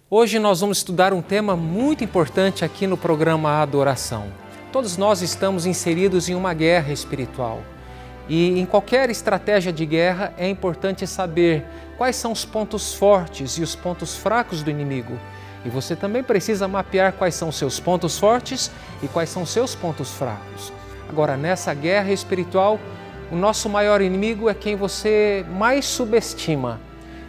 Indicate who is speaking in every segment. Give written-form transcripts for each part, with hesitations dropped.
Speaker 1: Hoje nós vamos estudar um tema muito importante aqui no programa Adoração. Todos nós estamos inseridos em uma guerra espiritual e em qualquer estratégia de guerra é importante saber quais são os pontos fortes e os pontos fracos do inimigo. E você também precisa mapear quais são os seus pontos fortes e quais são os seus pontos fracos. Agora, nessa guerra espiritual, o nosso maior inimigo é quem você mais subestima.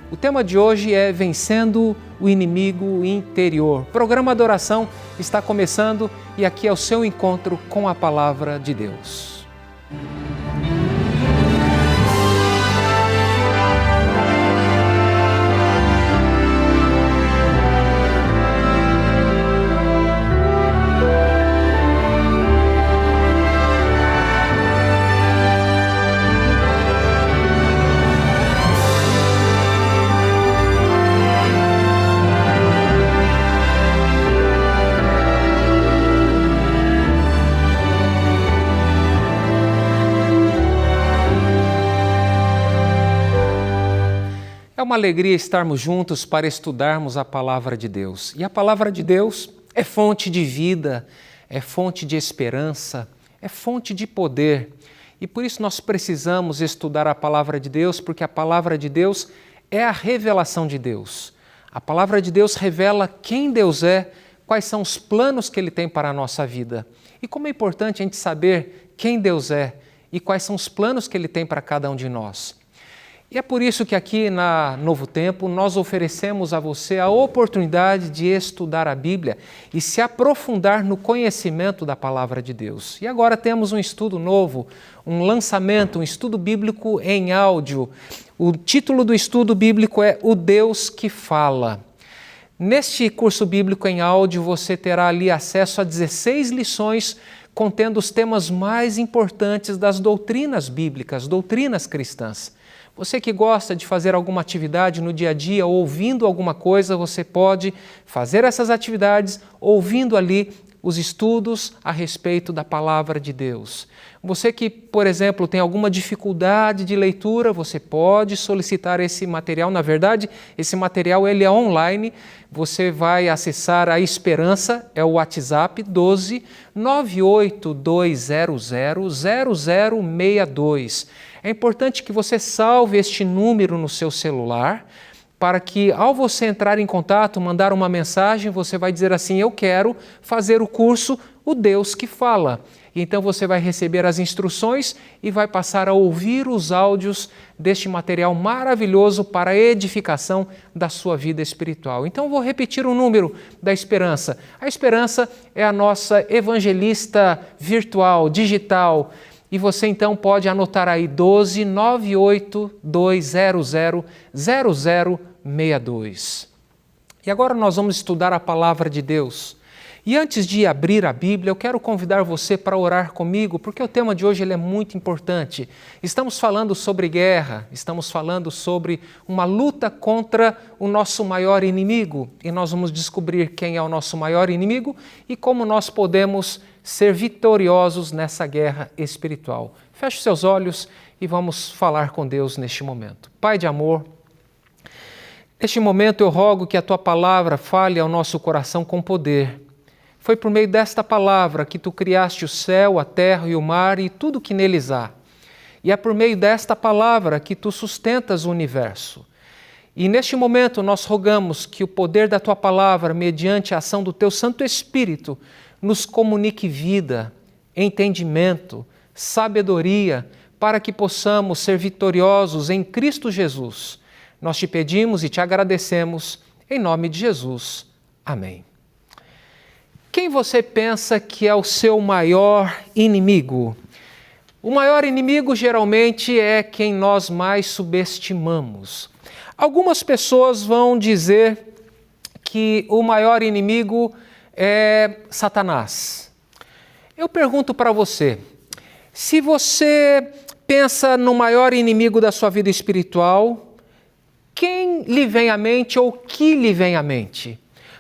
Speaker 1: O tema de hoje é Vencendo o Inimigo Interior. O programa Adoração está começando e aqui é o seu encontro com a Palavra de Deus. É uma alegria estarmos juntos para estudarmos a Palavra de Deus. E a Palavra de Deus é fonte de vida, é fonte de esperança, é fonte de poder. E por isso nós precisamos estudar a Palavra de Deus, porque a Palavra de Deus é a revelação de Deus. A Palavra de Deus revela quem Deus é, quais são os planos que Ele tem para a nossa vida. E como é importante a gente saber quem Deus é e quais são os planos que Ele tem para cada um de nós. E é por isso que aqui na Novo Tempo nós oferecemos a você a oportunidade de estudar a Bíblia e se aprofundar no conhecimento da Palavra de Deus. E agora temos um estudo novo, um lançamento, um estudo bíblico em áudio. O título do estudo bíblico é O Deus que Fala. Neste curso bíblico em áudio você terá ali acesso a 16 lições contendo os temas mais importantes das doutrinas bíblicas, doutrinas cristãs. Você que gosta de fazer alguma atividade no dia a dia, ouvindo alguma coisa, você pode fazer essas atividades ouvindo ali os estudos a respeito da Palavra de Deus. Você que, por exemplo, tem alguma dificuldade de leitura, você pode solicitar esse material. Na verdade, esse material ele é online. Você vai acessar a Esperança, é o WhatsApp 12 98200 0062. É importante que você salve este número no seu celular, para que ao você entrar em contato, mandar uma mensagem, você vai dizer assim: eu quero fazer o curso O Deus que Fala. E então você vai receber as instruções e vai passar a ouvir os áudios deste material maravilhoso para a edificação da sua vida espiritual. Então vou repetir o número da Esperança. A Esperança é a nossa evangelista virtual, digital. E você então pode anotar aí 12 98200 0062. E agora nós vamos estudar a Palavra de Deus. E antes de abrir a Bíblia, eu quero convidar você para orar comigo, porque o tema de hoje ele é muito importante. Estamos falando sobre guerra, estamos falando sobre uma luta contra o nosso maior inimigo. E nós vamos descobrir quem é o nosso maior inimigo e como nós podemos ser vitoriosos nessa guerra espiritual. Feche seus olhos e vamos falar com Deus neste momento. Pai de amor, neste momento eu rogo que a Tua Palavra fale ao nosso coração com poder. Foi por meio desta palavra que Tu criaste o céu, a terra e o mar e tudo que neles há. E é por meio desta palavra que Tu sustentas o universo. E neste momento nós rogamos que o poder da Tua Palavra, mediante a ação do Teu Santo Espírito, nos comunique vida, entendimento, sabedoria, para que possamos ser vitoriosos em Cristo Jesus. Nós Te pedimos e Te agradecemos, em nome de Jesus. Amém. Quem você pensa que é o seu maior inimigo? O maior inimigo geralmente é quem nós mais subestimamos. Algumas pessoas vão dizer que o maior inimigo é Satanás. Eu pergunto para você, se você pensa no maior inimigo da sua vida espiritual, quem lhe vem à mente ou que lhe vem à mente?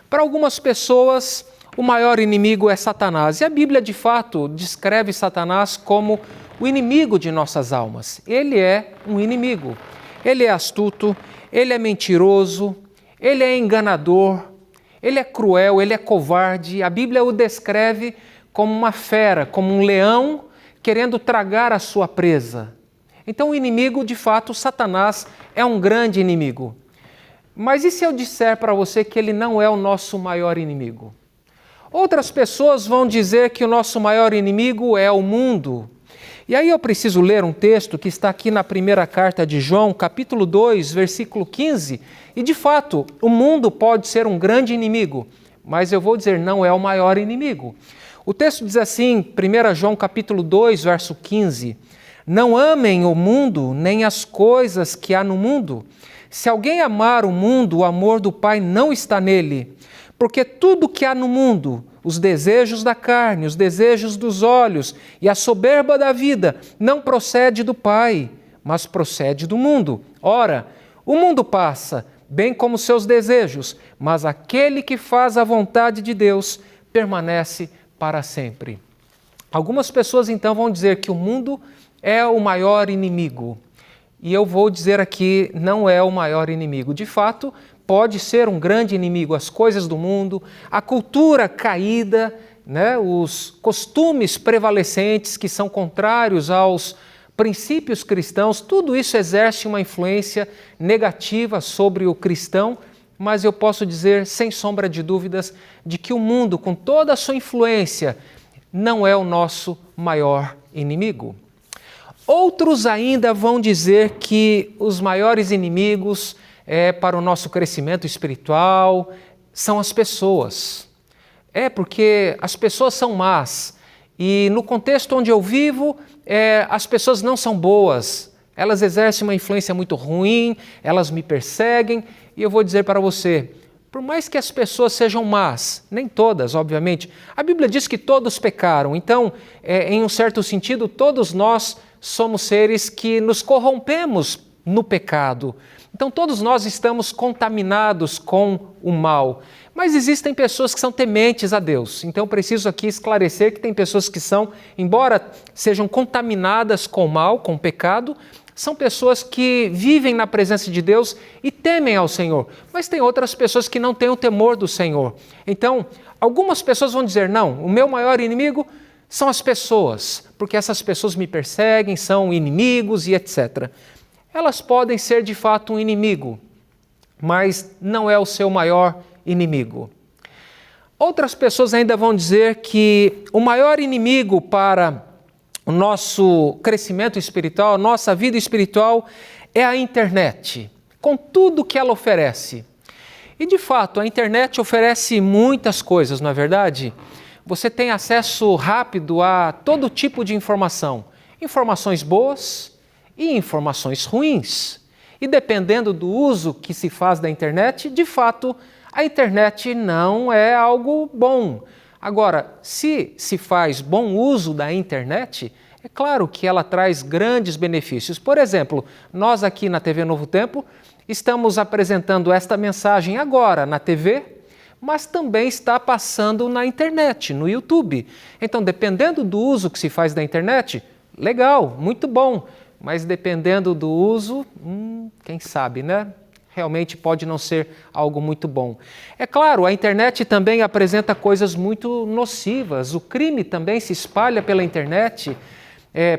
Speaker 1: Para algumas pessoas, o maior inimigo é Satanás. E a Bíblia, de fato, descreve Satanás como o inimigo de nossas almas. Ele é um inimigo. Ele é astuto, ele é mentiroso, ele é enganador, ele é cruel, ele é covarde. A Bíblia o descreve como uma fera, como um leão querendo tragar a sua presa. Então o inimigo, de fato, Satanás, é um grande inimigo. Mas e se eu disser para você que ele não é o nosso maior inimigo? Outras pessoas vão dizer que o nosso maior inimigo é o mundo. E aí eu preciso ler um texto que está aqui na primeira carta de João, capítulo 2, versículo 15. E de fato, o mundo pode ser um grande inimigo, mas eu vou dizer, não é o maior inimigo. O texto diz assim, 1 João capítulo 2, verso 15. Não amem o mundo, nem as coisas que há no mundo. Se alguém amar o mundo, o amor do Pai não está nele. Porque tudo que há no mundo, os desejos da carne, os desejos dos olhos e a soberba da vida, não procede do Pai, mas procede do mundo. Ora, o mundo passa, bem como seus desejos, mas aquele que faz a vontade de Deus permanece para sempre. Algumas pessoas então vão dizer que o mundo é o maior inimigo. E eu vou dizer aqui, não é o maior inimigo. De fato, pode ser um grande inimigo, as coisas do mundo, a cultura caída, os costumes prevalecentes que são contrários aos princípios cristãos, tudo isso exerce uma influência negativa sobre o cristão, mas eu posso dizer, sem sombra de dúvidas, de que o mundo, com toda a sua influência, não é o nosso maior inimigo. Outros ainda vão dizer que os maiores inimigos para o nosso crescimento espiritual são as pessoas. Porque as pessoas são más e no contexto onde eu vivo, as pessoas não são boas. Elas exercem uma influência muito ruim, elas me perseguem e eu vou dizer para você, por mais que as pessoas sejam más, nem todas, obviamente, a Bíblia diz que todos pecaram, então, em um certo sentido, todos nós somos seres que nos corrompemos no pecado. Então todos nós estamos contaminados com o mal. Mas existem pessoas que são tementes a Deus. Então eu preciso aqui esclarecer que tem pessoas que são, embora sejam contaminadas com o mal, com o pecado, são pessoas que vivem na presença de Deus e temem ao Senhor. Mas tem outras pessoas que não têm o temor do Senhor. Então, algumas pessoas vão dizer, não, o meu maior inimigo são as pessoas, porque essas pessoas me perseguem, são inimigos e etc. Elas podem ser de fato um inimigo, mas não é o seu maior inimigo. Outras pessoas ainda vão dizer que o maior inimigo para o nosso crescimento espiritual, a nossa vida espiritual, é a internet, com tudo que ela oferece. E de fato, a internet oferece muitas coisas, não é verdade? Você tem acesso rápido a todo tipo de informação, informações boas e informações ruins. E dependendo do uso que se faz da internet, de fato, a internet não é algo bom. Agora, se faz bom uso da internet, é claro que ela traz grandes benefícios. Por exemplo, nós aqui na TV Novo Tempo estamos apresentando esta mensagem agora na TV, mas também está passando na internet, no YouTube. Então, dependendo do uso que se faz da internet, legal, muito bom. Mas dependendo do uso, quem sabe, né? Realmente pode não ser algo muito bom. É claro, a internet também apresenta coisas muito nocivas. O crime também se espalha pela internet.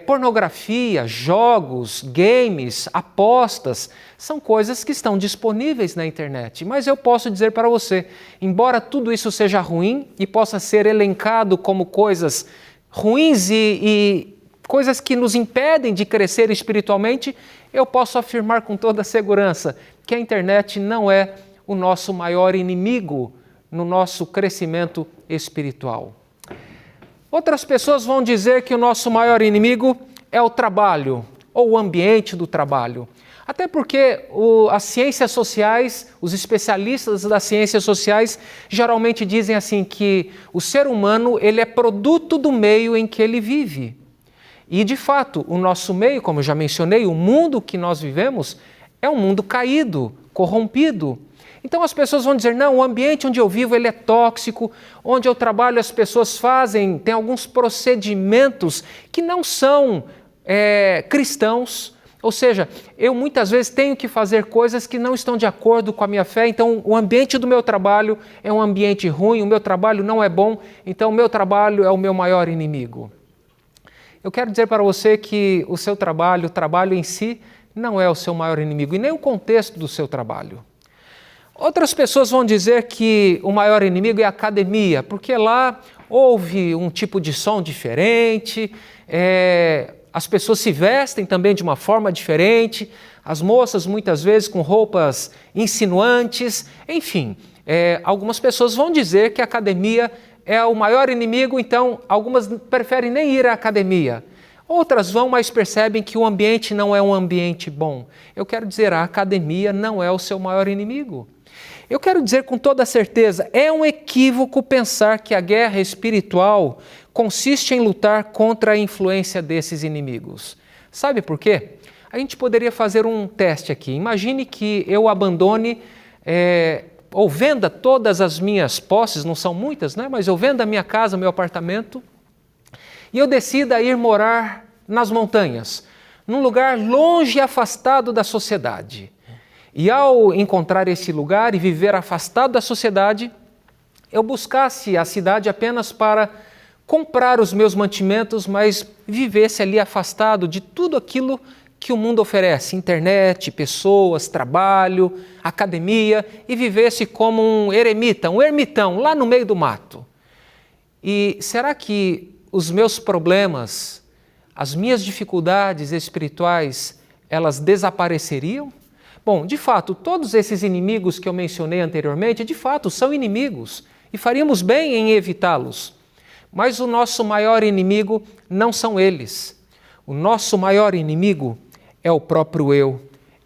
Speaker 1: Pornografia, jogos, games, apostas, são coisas que estão disponíveis na internet. Mas eu posso dizer para você, embora tudo isso seja ruim e possa ser elencado como coisas ruins e coisas que nos impedem de crescer espiritualmente, eu posso afirmar com toda segurança que a internet não é o nosso maior inimigo no nosso crescimento espiritual. Outras pessoas vão dizer que o nosso maior inimigo é o trabalho ou o ambiente do trabalho. Até porque as ciências sociais, os especialistas das ciências sociais geralmente dizem assim que o ser humano ele é produto do meio em que ele vive. E, de fato, o nosso meio, como eu já mencionei, o mundo que nós vivemos é um mundo caído, corrompido. Então as pessoas vão dizer, não, o ambiente onde eu vivo ele é tóxico, onde eu trabalho as pessoas tem alguns procedimentos que não são cristãos. Ou seja, eu muitas vezes tenho que fazer coisas que não estão de acordo com a minha fé, então o ambiente do meu trabalho é um ambiente ruim, o meu trabalho não é bom, então o meu trabalho é o meu maior inimigo. Eu quero dizer para você que o seu trabalho, o trabalho em si, não é o seu maior inimigo, e nem o contexto do seu trabalho. Outras pessoas vão dizer que o maior inimigo é a academia, porque lá houve um tipo de som diferente, as pessoas se vestem também de uma forma diferente, as moças muitas vezes com roupas insinuantes, enfim, algumas pessoas vão dizer que a academia é o maior inimigo, então algumas preferem nem ir à academia. Outras vão, mas percebem que o ambiente não é um ambiente bom. Eu quero dizer, a academia não é o seu maior inimigo. Eu quero dizer com toda certeza, é um equívoco pensar que a guerra espiritual consiste em lutar contra a influência desses inimigos. Sabe por quê? A gente poderia fazer um teste aqui. Imagine que eu abandone ou venda todas as minhas posses, não são muitas, né? Mas eu vendo a minha casa, meu apartamento, e eu decida ir morar nas montanhas, num lugar longe e afastado da sociedade. E ao encontrar esse lugar e viver afastado da sociedade, eu buscasse a cidade apenas para comprar os meus mantimentos, mas vivesse ali afastado de tudo aquilo que o mundo oferece, internet, pessoas, trabalho, academia, e vivesse como um eremita, um ermitão, lá no meio do mato. E será que os meus problemas, as minhas dificuldades espirituais, elas desapareceriam? Bom, de fato, todos esses inimigos que eu mencionei anteriormente, de fato, são inimigos e faríamos bem em evitá-los. Mas o nosso maior inimigo não são eles. O nosso maior inimigo é o próprio eu.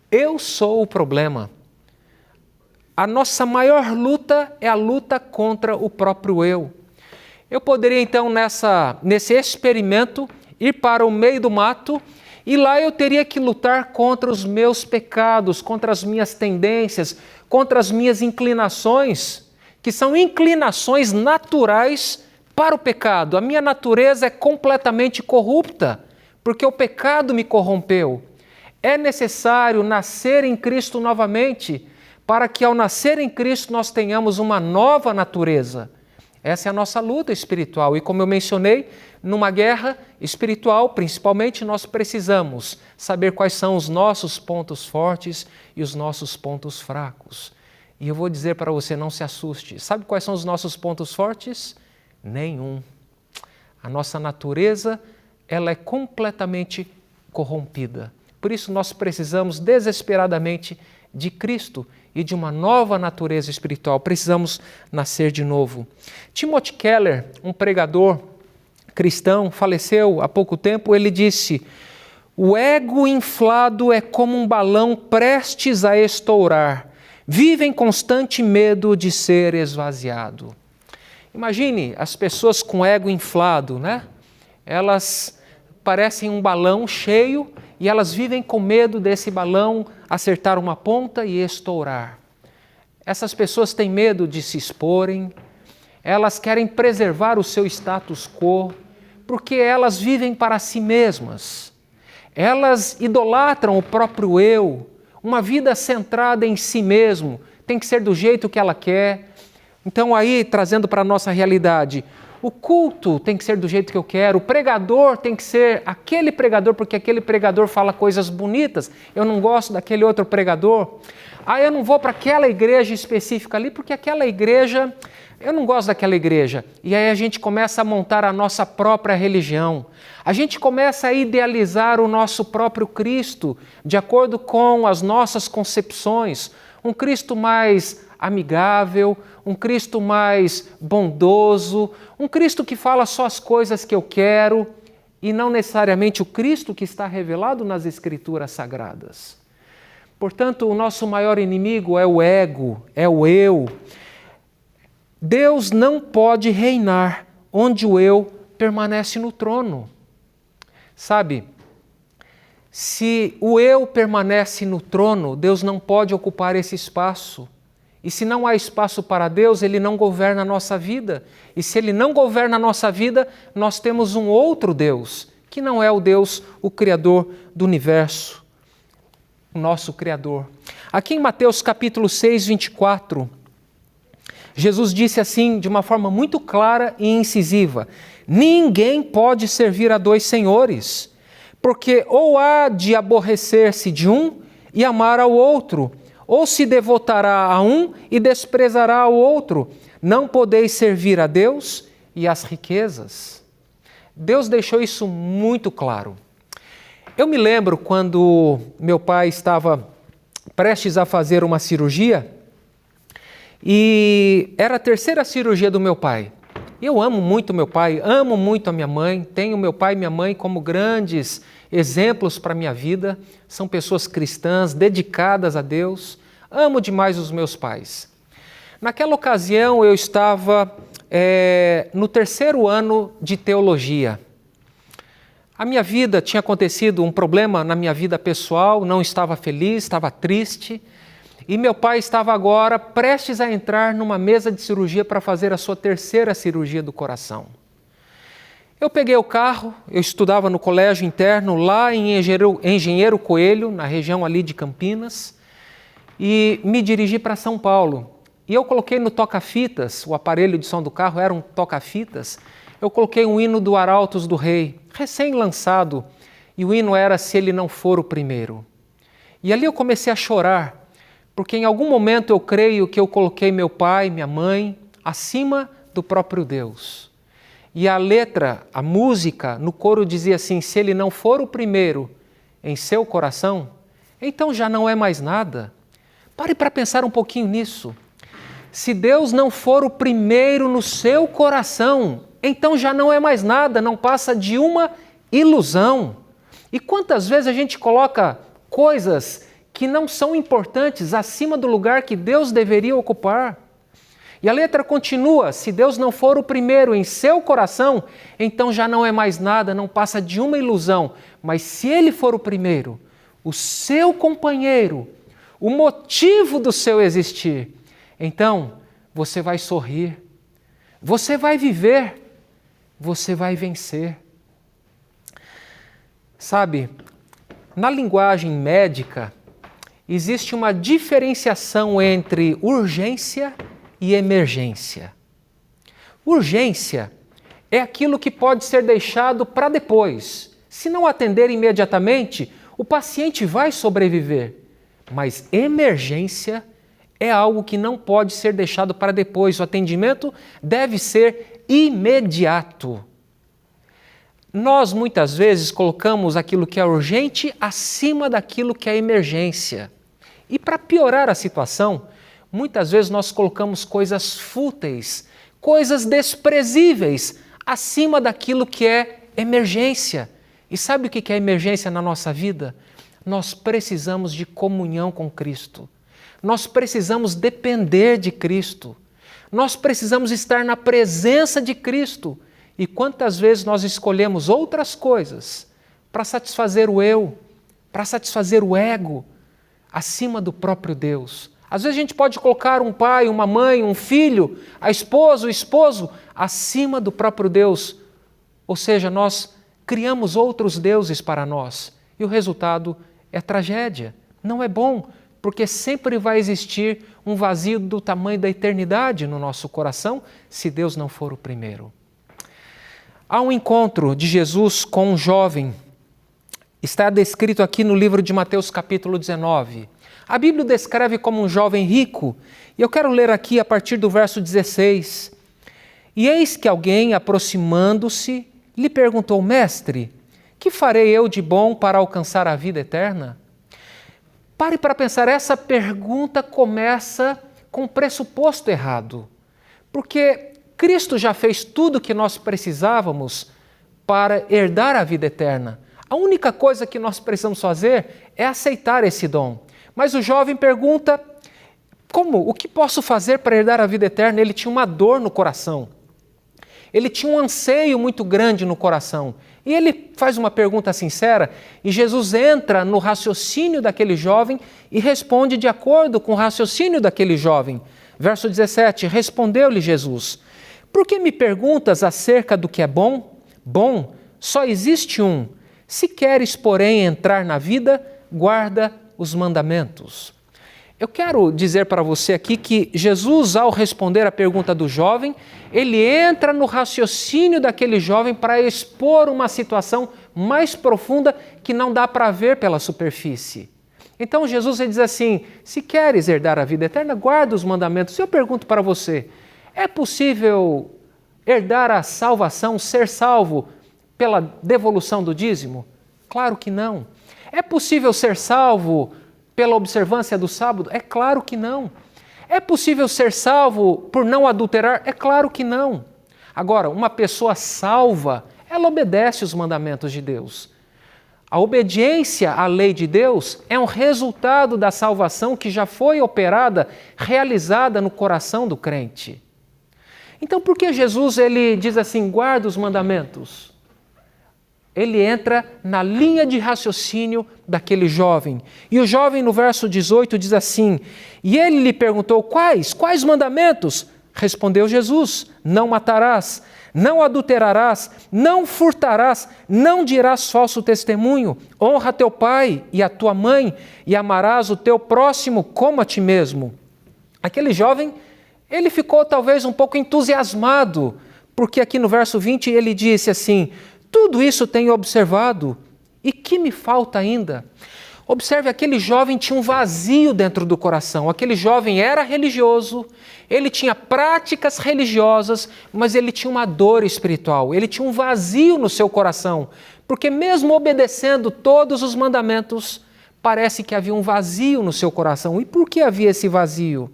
Speaker 1: Eu sou o problema. A nossa maior luta é a luta contra o próprio eu. Eu poderia então nesse experimento ir para o meio do mato e lá eu teria que lutar contra os meus pecados, contra as minhas tendências, contra as minhas inclinações, que são inclinações naturais para o pecado. A minha natureza é completamente corrupta, porque o pecado me corrompeu. É necessário nascer em Cristo novamente, para que ao nascer em Cristo nós tenhamos uma nova natureza. Essa é a nossa luta espiritual e, como eu mencionei, numa guerra espiritual, principalmente, nós precisamos saber quais são os nossos pontos fortes e os nossos pontos fracos. E eu vou dizer para você, não se assuste. Sabe quais são os nossos pontos fortes? Nenhum. A nossa natureza, ela é completamente corrompida. Por isso nós precisamos desesperadamente de Cristo e de uma nova natureza espiritual. Precisamos nascer de novo. Timothy Keller, um pregador cristão, faleceu há pouco tempo. Ele disse: o ego inflado é como um balão prestes a estourar. Vive em constante medo de ser esvaziado. Imagine as pessoas com ego inflado, né? Elas parecem um balão cheio e elas vivem com medo desse balão acertar uma ponta e estourar. Essas pessoas têm medo de se exporem, elas querem preservar o seu status quo, porque elas vivem para si mesmas. Elas idolatram o próprio eu, uma vida centrada em si mesmo, tem que ser do jeito que ela quer. Então aí, trazendo para a nossa realidade, o culto tem que ser do jeito que eu quero, o pregador tem que ser aquele pregador, porque aquele pregador fala coisas bonitas, eu não gosto daquele outro pregador. Eu não vou para aquela igreja específica ali, porque aquela igreja, eu não gosto daquela igreja. E aí a gente começa a montar a nossa própria religião. A gente começa a idealizar o nosso próprio Cristo, de acordo com as nossas concepções. Um Cristo mais amigável, um Cristo mais bondoso, um Cristo que fala só as coisas que eu quero e não necessariamente o Cristo que está revelado nas Escrituras Sagradas. Portanto, o nosso maior inimigo é o ego, é o eu. Deus não pode reinar onde o eu permanece no trono. Sabe, se o eu permanece no trono, Deus não pode ocupar esse espaço. E se não há espaço para Deus, Ele não governa a nossa vida. E se Ele não governa a nossa vida, nós temos um outro Deus, que não é o Deus, o Criador do universo. o nosso Criador. Aqui em Mateus capítulo 6, 24, Jesus disse assim, de uma forma muito clara e incisiva: ninguém pode servir a dois senhores, porque ou há de aborrecer-se de um e amar ao outro, ou se devotará a um e desprezará ao outro. Não podeis servir a Deus e às riquezas. Deus deixou isso muito claro. Eu me lembro quando meu pai estava prestes a fazer uma cirurgia, e era a terceira cirurgia do meu pai. Eu amo muito meu pai, amo muito a minha mãe, tenho meu pai e minha mãe como grandes exemplos para a minha vida. São pessoas cristãs, dedicadas a Deus. Amo demais os meus pais. Naquela ocasião eu estava no terceiro ano de teologia. A minha vida tinha acontecido um problema na minha vida pessoal, não estava feliz, estava triste. E meu pai estava agora prestes a entrar numa mesa de cirurgia para fazer a sua terceira cirurgia do coração. Eu peguei o carro, eu estudava no colégio interno lá em Engenheiro Coelho, na região ali de Campinas, e me dirigi para São Paulo. E eu coloquei no toca-fitas, o aparelho de som do carro era um toca-fitas, eu coloquei um hino do Arautos do Rei, recém-lançado, e o hino era Se Ele Não For o Primeiro. E ali eu comecei a chorar, porque em algum momento eu creio que eu coloquei meu pai, minha mãe, acima do próprio Deus. E a letra, a música, no coro dizia assim: se ele não for o primeiro em seu coração, então já não é mais nada. Pare para pensar um pouquinho nisso. Se Deus não for o primeiro no seu coração, então já não é mais nada, não passa de uma ilusão. E quantas vezes a gente coloca coisas que não são importantes acima do lugar que Deus deveria ocupar? E a letra continua: se Deus não for o primeiro em seu coração, então já não é mais nada, não passa de uma ilusão. Mas se Ele for o primeiro, o seu companheiro, o motivo do seu existir, então você vai sorrir, você vai viver, você vai vencer. Sabe, na linguagem médica, existe uma diferenciação entre urgência e emergência. Urgência é aquilo que pode ser deixado para depois. Se não atender imediatamente, o paciente vai sobreviver. Mas emergência é algo que não pode ser deixado para depois. O atendimento deve ser imediato. Nós muitas vezes colocamos aquilo que é urgente acima daquilo que é emergência. E para piorar a situação, muitas vezes nós colocamos coisas fúteis, coisas desprezíveis, acima daquilo que é emergência. E sabe o que é emergência na nossa vida? Nós precisamos de comunhão com Cristo. Nós precisamos depender de Cristo. Nós precisamos estar na presença de Cristo. E quantas vezes nós escolhemos outras coisas para satisfazer o eu, para satisfazer o ego, acima do próprio Deus. Às vezes a gente pode colocar um pai, uma mãe, um filho, a esposa, o esposo, acima do próprio Deus. Ou seja, nós criamos outros deuses para nós. E o resultado é tragédia. Não é bom, porque sempre vai existir um vazio do tamanho da eternidade no nosso coração, se Deus não for o primeiro. Há um encontro de Jesus com um jovem. Está descrito aqui no livro de Mateus capítulo 19. A Bíblia o descreve como um jovem rico, e eu quero ler aqui a partir do verso 16. E eis que alguém, aproximando-se, lhe perguntou: Mestre, que farei eu de bom para alcançar a vida eterna? Pare para pensar, essa pergunta começa com um pressuposto errado, porque Cristo já fez tudo o que nós precisávamos para herdar a vida eterna. A única coisa que nós precisamos fazer é aceitar esse dom. Mas o jovem pergunta: como? O que posso fazer para herdar a vida eterna? Ele tinha uma dor no coração. Ele tinha um anseio muito grande no coração. E ele faz uma pergunta sincera, e Jesus entra no raciocínio daquele jovem e responde de acordo com o raciocínio daquele jovem. Verso 17, respondeu-lhe Jesus: por que me perguntas acerca do que é bom? Bom, só existe um. Se queres, porém, entrar na vida, guarda os mandamentos. Eu quero dizer para você aqui que Jesus, ao responder a pergunta do jovem, ele entra no raciocínio daquele jovem para expor uma situação mais profunda que não dá para ver pela superfície. Então Jesus ele diz assim, se queres herdar a vida eterna, guarda os mandamentos. Eu pergunto para você, é possível herdar a salvação, ser salvo pela devolução do dízimo? Claro que não. É possível ser salvo pela observância do sábado? É claro que não. É possível ser salvo por não adulterar? É claro que não. Agora, uma pessoa salva, ela obedece os mandamentos de Deus. A obediência à lei de Deus é um resultado da salvação que já foi operada, realizada no coração do crente. Então, por que Jesus ele diz assim, guarda os mandamentos? Ele entra na linha de raciocínio daquele jovem. E o jovem, no verso 18, diz assim, e ele lhe perguntou, quais mandamentos? Respondeu Jesus, não matarás, não adulterarás, não furtarás, não dirás falso testemunho, honra teu pai e a tua mãe e amarás o teu próximo como a ti mesmo. Aquele jovem, ele ficou talvez um pouco entusiasmado, porque aqui no verso 20 ele disse assim, tudo isso tenho observado, e que me falta ainda? Observe, aquele jovem tinha um vazio dentro do coração, aquele jovem era religioso, ele tinha práticas religiosas, mas ele tinha uma dor espiritual, ele tinha um vazio no seu coração, porque mesmo obedecendo todos os mandamentos, parece que havia um vazio no seu coração. E por que havia esse vazio?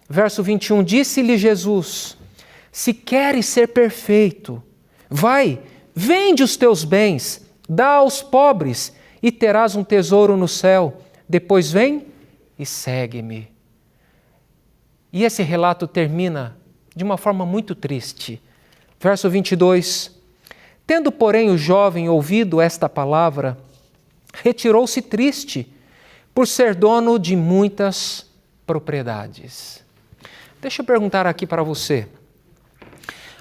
Speaker 1: Verso 21, disse-lhe Jesus, se queres ser perfeito, vai, vende os teus bens, dá aos pobres e terás um tesouro no céu. Depois vem e segue-me. E esse relato termina de uma forma muito triste. Verso 22. Tendo, porém, o jovem ouvido esta palavra, retirou-se triste, por ser dono de muitas propriedades. Deixa eu perguntar aqui para você.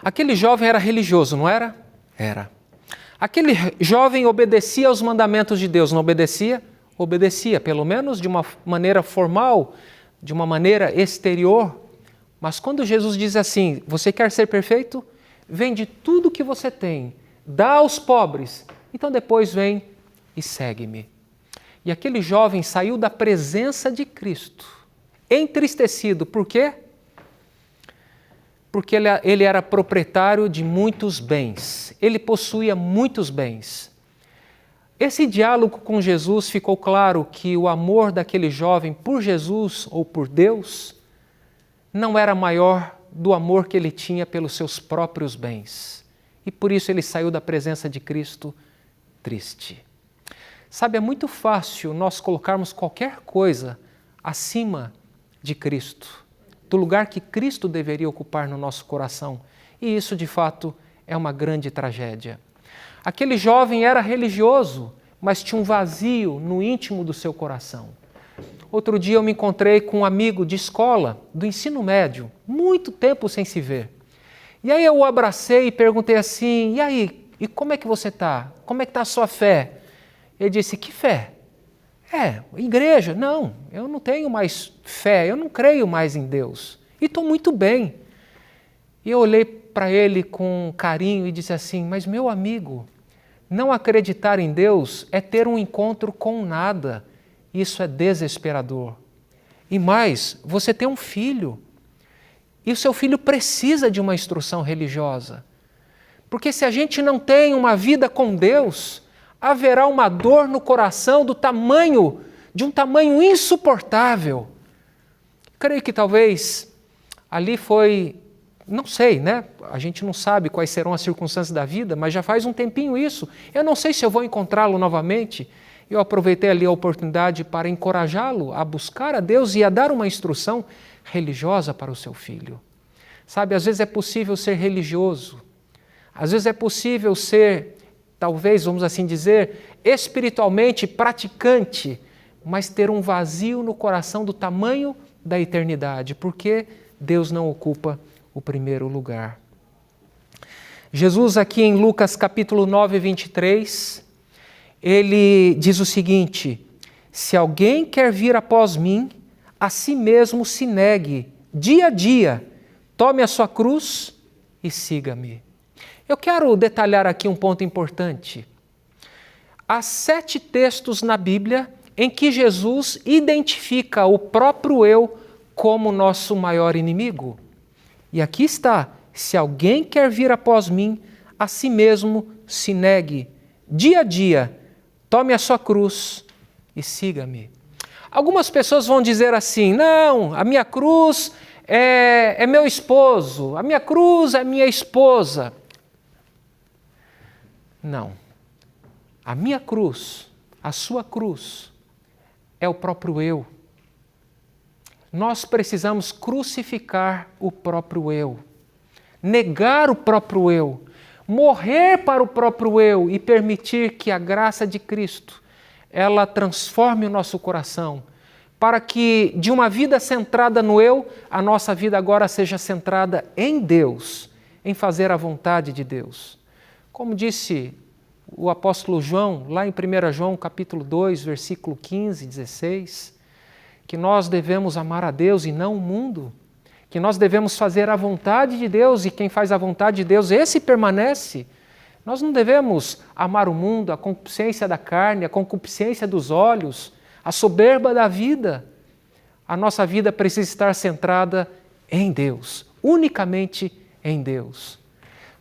Speaker 1: Aquele jovem era religioso, não era? Era. Aquele jovem obedecia aos mandamentos de Deus, não obedecia? Obedecia, pelo menos de uma maneira formal, de uma maneira exterior. Mas quando Jesus diz assim, você quer ser perfeito? Vende tudo que você tem, dá aos pobres, então depois vem e segue-me. E aquele jovem saiu da presença de Cristo, entristecido. Por quê? Porque ele era proprietário de muitos bens, ele possuía muitos bens. Esse diálogo com Jesus ficou claro que o amor daquele jovem por Jesus ou por Deus não era maior do amor que ele tinha pelos seus próprios bens. E por isso ele saiu da presença de Cristo triste. Sabe, é muito fácil nós colocarmos qualquer coisa acima de Cristo, do lugar que Cristo deveria ocupar no nosso coração. E isso, de fato, é uma grande tragédia. Aquele jovem era religioso, mas tinha um vazio no íntimo do seu coração. Outro dia eu me encontrei com um amigo de escola, do ensino médio, muito tempo sem se ver. E aí eu o abracei e perguntei assim, e aí, e como é que você está? Como é que está a sua fé? Ele disse, que fé? Igreja. Não, eu não tenho mais fé, eu não creio mais em Deus. E estou muito bem. E eu olhei para ele com carinho e disse assim, mas meu amigo, não acreditar em Deus é ter um encontro com nada. Isso é desesperador. E mais, você tem um filho. E o seu filho precisa de uma instrução religiosa. Porque se a gente não tem uma vida com Deus, haverá uma dor no coração de um tamanho insuportável. Creio que talvez ali foi, não sei, né? A gente não sabe quais serão as circunstâncias da vida, mas já faz um tempinho isso. Eu não sei se eu vou encontrá-lo novamente. Eu aproveitei ali a oportunidade para encorajá-lo a buscar a Deus e a dar uma instrução religiosa para o seu filho. Sabe, às vezes é possível ser religioso, às vezes é possível ser, talvez, vamos assim dizer, espiritualmente praticante, mas ter um vazio no coração do tamanho da eternidade, porque Deus não ocupa o primeiro lugar. Jesus aqui em Lucas capítulo 9, 23, ele diz o seguinte, se alguém quer vir após mim, a si mesmo se negue, dia a dia, tome a sua cruz e siga-me. Eu quero detalhar aqui um ponto importante. Há 7 textos na Bíblia em que Jesus identifica o próprio eu como nosso maior inimigo. E aqui está: se alguém quer vir após mim, a si mesmo se negue, dia a dia, tome a sua cruz e siga-me. Algumas pessoas vão dizer assim: não, a minha cruz é meu esposo, a minha cruz é minha esposa. Não. A minha cruz, a sua cruz, é o próprio eu. Nós precisamos crucificar o próprio eu, negar o próprio eu, morrer para o próprio eu e permitir que a graça de Cristo, ela transforme o nosso coração, para que de uma vida centrada no eu, a nossa vida agora seja centrada em Deus, em fazer a vontade de Deus. Como disse o apóstolo João, lá em 1 João capítulo 2, versículo 15 e 16, que nós devemos amar a Deus e não o mundo, que nós devemos fazer a vontade de Deus e quem faz a vontade de Deus, esse permanece. Nós não devemos amar o mundo, a concupiscência da carne, a concupiscência dos olhos, a soberba da vida. A nossa vida precisa estar centrada em Deus, unicamente em Deus.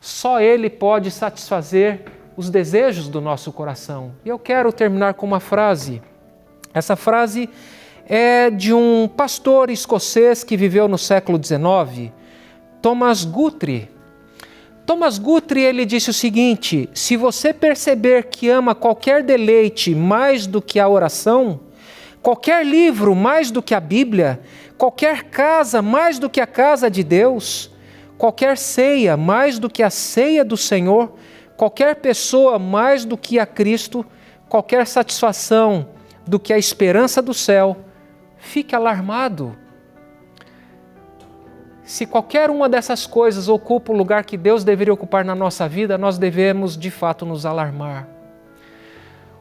Speaker 1: Só Ele pode satisfazer os desejos do nosso coração. E eu quero terminar com uma frase. Essa frase é de um pastor escocês que viveu no século XIX, Thomas Guthrie. Thomas Guthrie, ele disse o seguinte: se você perceber que ama qualquer deleite mais do que a oração, qualquer livro mais do que a Bíblia, qualquer casa mais do que a casa de Deus, qualquer ceia mais do que a ceia do Senhor, qualquer pessoa mais do que a Cristo, qualquer satisfação do que a esperança do céu, fique alarmado. Se qualquer uma dessas coisas ocupa o lugar que Deus deveria ocupar na nossa vida, nós devemos de fato nos alarmar.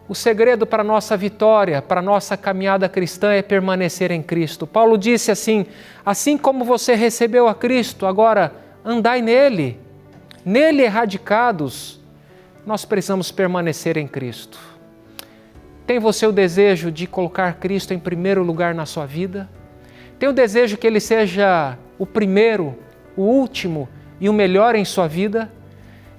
Speaker 1: O segredo para a nossa vitória, para a nossa caminhada cristã é permanecer em Cristo. Paulo disse assim: assim como você recebeu a Cristo, agora andai nele, nele erradicados. Nós precisamos permanecer em Cristo. Tem você o desejo de colocar Cristo em primeiro lugar na sua vida? Tem o desejo que Ele seja o primeiro, o último e o melhor em sua vida?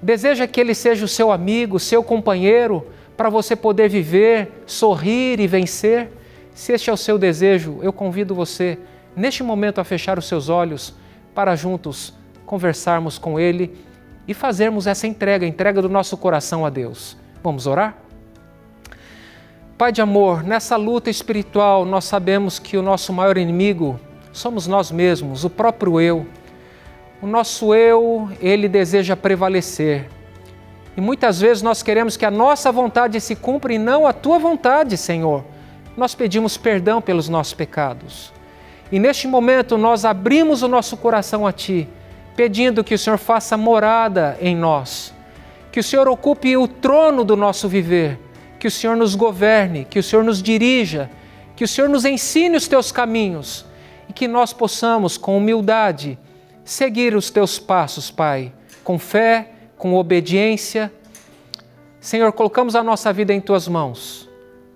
Speaker 1: Deseja que Ele seja o seu amigo, seu companheiro, para você poder viver, sorrir e vencer? Se este é o seu desejo, eu convido você, neste momento, a fechar os seus olhos para juntos conversarmos com Ele e fazermos essa entrega do nosso coração a Deus. Vamos orar? Pai de amor, nessa luta espiritual nós sabemos que o nosso maior inimigo somos nós mesmos, o próprio eu. O nosso eu, ele deseja prevalecer. E muitas vezes nós queremos que a nossa vontade se cumpra e não a Tua vontade, Senhor. Nós pedimos perdão pelos nossos pecados. E neste momento nós abrimos o nosso coração a Ti, pedindo que o Senhor faça morada em nós, que o Senhor ocupe o trono do nosso viver, que o Senhor nos governe, que o Senhor nos dirija, que o Senhor nos ensine os Teus caminhos e que nós possamos, com humildade, seguir os Teus passos, Pai, com fé, com obediência. Senhor, colocamos a nossa vida em Tuas mãos.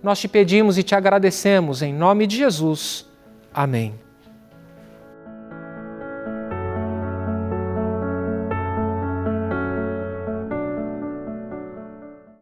Speaker 1: Nós Te pedimos e Te agradecemos, em nome de Jesus. Amém.